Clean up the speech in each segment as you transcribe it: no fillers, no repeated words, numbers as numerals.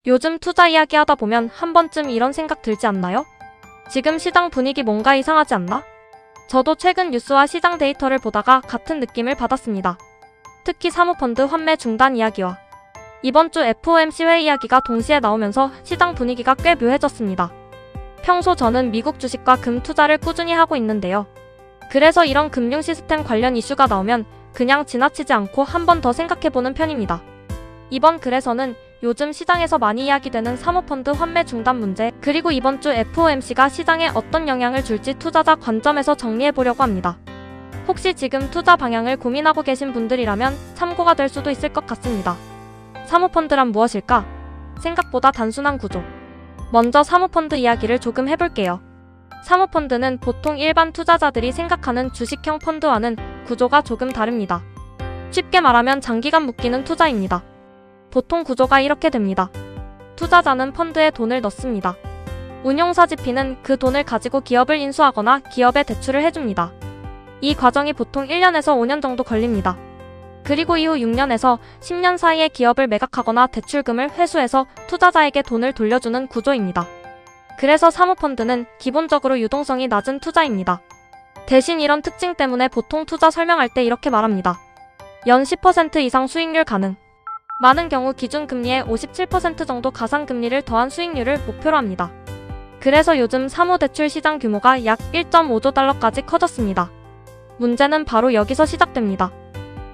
요즘 투자 이야기 하다 보면 한 번쯤 이런 생각 들지 않나요? 지금 시장 분위기 뭔가 이상하지 않나? 저도 최근 뉴스와 시장 데이터를 보다가 같은 느낌을 받았습니다. 특히 사모펀드 환매 중단 이야기와 이번 주 FOMC 회의 이야기가 동시에 나오면서 시장 분위기가 꽤 묘해졌습니다. 평소 저는 미국 주식과 금 투자를 꾸준히 하고 있는데요. 그래서 이런 금융 시스템 관련 이슈가 나오면 그냥 지나치지 않고 한 번 더 생각해보는 편입니다. 이번 글에서는 요즘 시장에서 많이 이야기되는 사모펀드 환매 중단 문제, 그리고 이번 주 FOMC가 시장에 어떤 영향을 줄지 투자자 관점에서 정리해보려고 합니다. 혹시 지금 투자 방향을 고민하고 계신 분들이라면 참고가 될 수도 있을 것 같습니다. 사모펀드란 무엇일까? 생각보다 단순한 구조. 먼저 사모펀드 이야기를 조금 해볼게요. 사모펀드는 보통 일반 투자자들이 생각하는 주식형 펀드와는 구조가 조금 다릅니다. 쉽게 말하면 장기간 묶이는 투자입니다. 보통 구조가 이렇게 됩니다. 투자자는 펀드에 돈을 넣습니다. 운용사 GP는 그 돈을 가지고 기업을 인수하거나 기업에 대출을 해줍니다. 이 과정이 보통 1년에서 5년 정도 걸립니다. 그리고 이후 6년에서 10년 사이에 기업을 매각하거나 대출금을 회수해서 투자자에게 돈을 돌려주는 구조입니다. 그래서 사모펀드는 기본적으로 유동성이 낮은 투자입니다. 대신 이런 특징 때문에 보통 투자 설명할 때 이렇게 말합니다. 연 10% 이상 수익률 가능. 많은 경우 기준금리의 57% 정도 가상금리를 더한 수익률을 목표로 합니다. 그래서 요즘 사모대출 시장 규모가 약 1.5조 달러까지 커졌습니다. 문제는 바로 여기서 시작됩니다.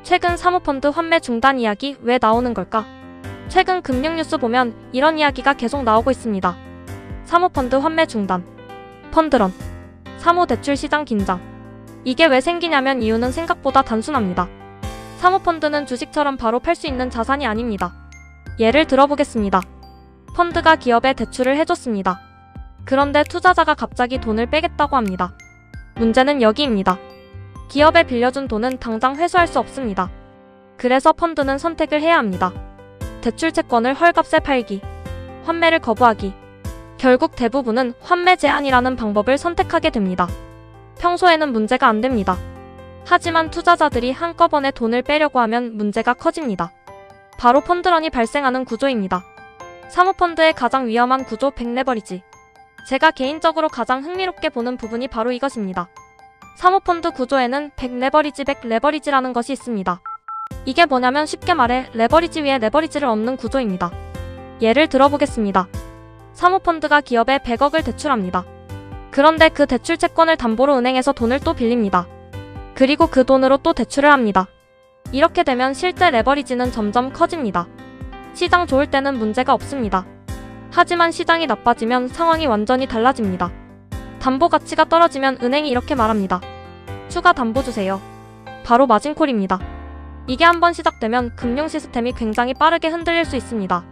최근 사모펀드 환매 중단 이야기 왜 나오는 걸까? 최근 금융뉴스 보면 이런 이야기가 계속 나오고 있습니다. 사모펀드 환매 중단, 펀드런, 사모대출 시장 긴장. 이게 왜 생기냐면 이유는 생각보다 단순합니다. 사모펀드는 주식처럼 바로 팔 수 있는 자산이 아닙니다. 예를 들어보겠습니다. 펀드가 기업에 대출을 해줬습니다. 그런데 투자자가 갑자기 돈을 빼겠다고 합니다. 문제는 여기입니다. 기업에 빌려준 돈은 당장 회수할 수 없습니다. 그래서 펀드는 선택을 해야 합니다. 대출 채권을 헐값에 팔기, 환매를 거부하기. 결국 대부분은 환매 제한이라는 방법을 선택하게 됩니다. 평소에는 문제가 안 됩니다. 하지만 투자자들이 한꺼번에 돈을 빼려고 하면 문제가 커집니다. 바로 펀드런이 발생하는 구조입니다. 사모펀드의 가장 위험한 구조 백레버리지. 제가 개인적으로 가장 흥미롭게 보는 부분이 바로 이것입니다. 사모펀드 구조에는 백레버리지 백레버리지라는 것이 있습니다. 이게 뭐냐면 쉽게 말해 레버리지 위에 레버리지를 얹는 구조입니다. 예를 들어보겠습니다. 사모펀드가 기업에 100억을 대출합니다. 그런데 그 대출 채권을 담보로 은행에서 돈을 또 빌립니다. 그리고 그 돈으로 또 대출을 합니다. 이렇게 되면 실제 레버리지는 점점 커집니다. 시장 좋을 때는 문제가 없습니다. 하지만 시장이 나빠지면 상황이 완전히 달라집니다. 담보 가치가 떨어지면 은행이 이렇게 말합니다. 추가 담보 주세요. 바로 마진콜입니다. 이게 한번 시작되면 금융 시스템이 굉장히 빠르게 흔들릴 수 있습니다.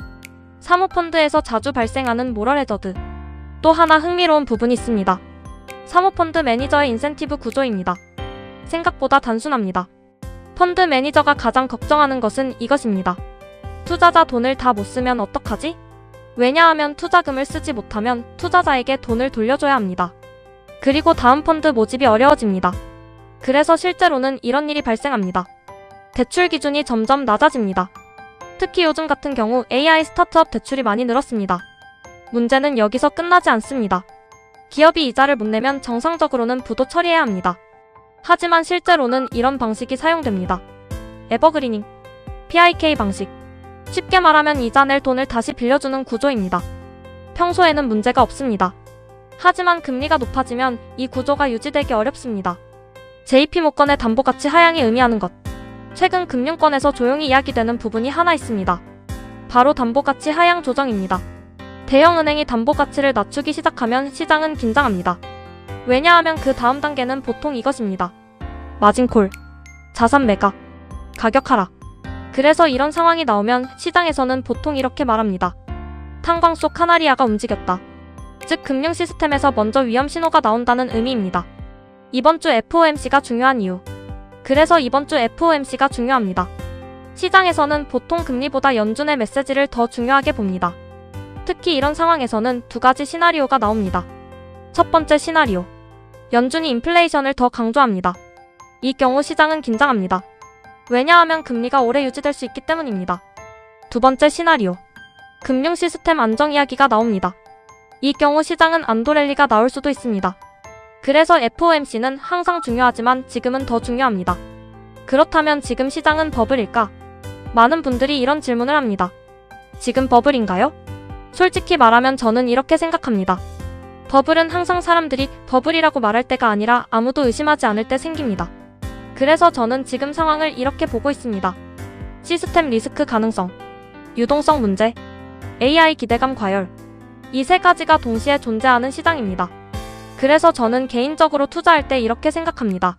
사모펀드에서 자주 발생하는 모럴 해저드. 또 하나 흥미로운 부분이 있습니다. 사모펀드 매니저의 인센티브 구조입니다. 생각보다 단순합니다. 펀드 매니저가 가장 걱정하는 것은 이것입니다. 투자자 돈을 다 못 쓰면 어떡하지? 왜냐하면 투자금을 쓰지 못하면 투자자에게 돈을 돌려줘야 합니다. 그리고 다음 펀드 모집이 어려워집니다. 그래서 실제로는 이런 일이 발생합니다. 대출 기준이 점점 낮아집니다. 특히 요즘 같은 경우 AI 스타트업 대출이 많이 늘었습니다. 문제는 여기서 끝나지 않습니다. 기업이 이자를 못 내면 정상적으로는 부도 처리해야 합니다. 하지만 실제로는 이런 방식이 사용됩니다. 에버그리닝, PIK 방식. 쉽게 말하면 이자 낼 돈을 다시 빌려주는 구조입니다. 평소에는 문제가 없습니다. 하지만 금리가 높아지면 이 구조가 유지되기 어렵습니다. JP모건의 담보가치 하향이 의미하는 것. 최근 금융권에서 조용히 이야기되는 부분이 하나 있습니다. 바로 담보가치 하향 조정입니다. 대형은행이 담보가치를 낮추기 시작하면 시장은 긴장합니다. 왜냐하면 그 다음 단계는 보통 이것입니다. 마진콜, 자산 매각, 가격 하락. 그래서 이런 상황이 나오면 시장에서는 보통 이렇게 말합니다. 탄광 속 카나리아가 움직였다. 즉 금융 시스템에서 먼저 위험 신호가 나온다는 의미입니다. 이번 주 FOMC가 중요한 이유. 그래서 이번 주 FOMC가 중요합니다. 시장에서는 보통 금리보다 연준의 메시지를 더 중요하게 봅니다. 특히 이런 상황에서는 두 가지 시나리오가 나옵니다. 첫 번째 시나리오. 연준이 인플레이션을 더 강조합니다. 이 경우 시장은 긴장합니다. 왜냐하면 금리가 오래 유지될 수 있기 때문입니다. 두 번째 시나리오. 금융 시스템 안정 이야기가 나옵니다. 이 경우 시장은 안도랠리가 나올 수도 있습니다. 그래서 FOMC는 항상 중요하지만 지금은 더 중요합니다. 그렇다면 지금 시장은 버블일까? 많은 분들이 이런 질문을 합니다. 지금 버블인가요? 솔직히 말하면 저는 이렇게 생각합니다. 버블은 항상 사람들이 버블이라고 말할 때가 아니라 아무도 의심하지 않을 때 생깁니다. 그래서 저는 지금 상황을 이렇게 보고 있습니다. 시스템 리스크 가능성, 유동성 문제, AI 기대감 과열. 이 세 가지가 동시에 존재하는 시장입니다. 그래서 저는 개인적으로 투자할 때 이렇게 생각합니다.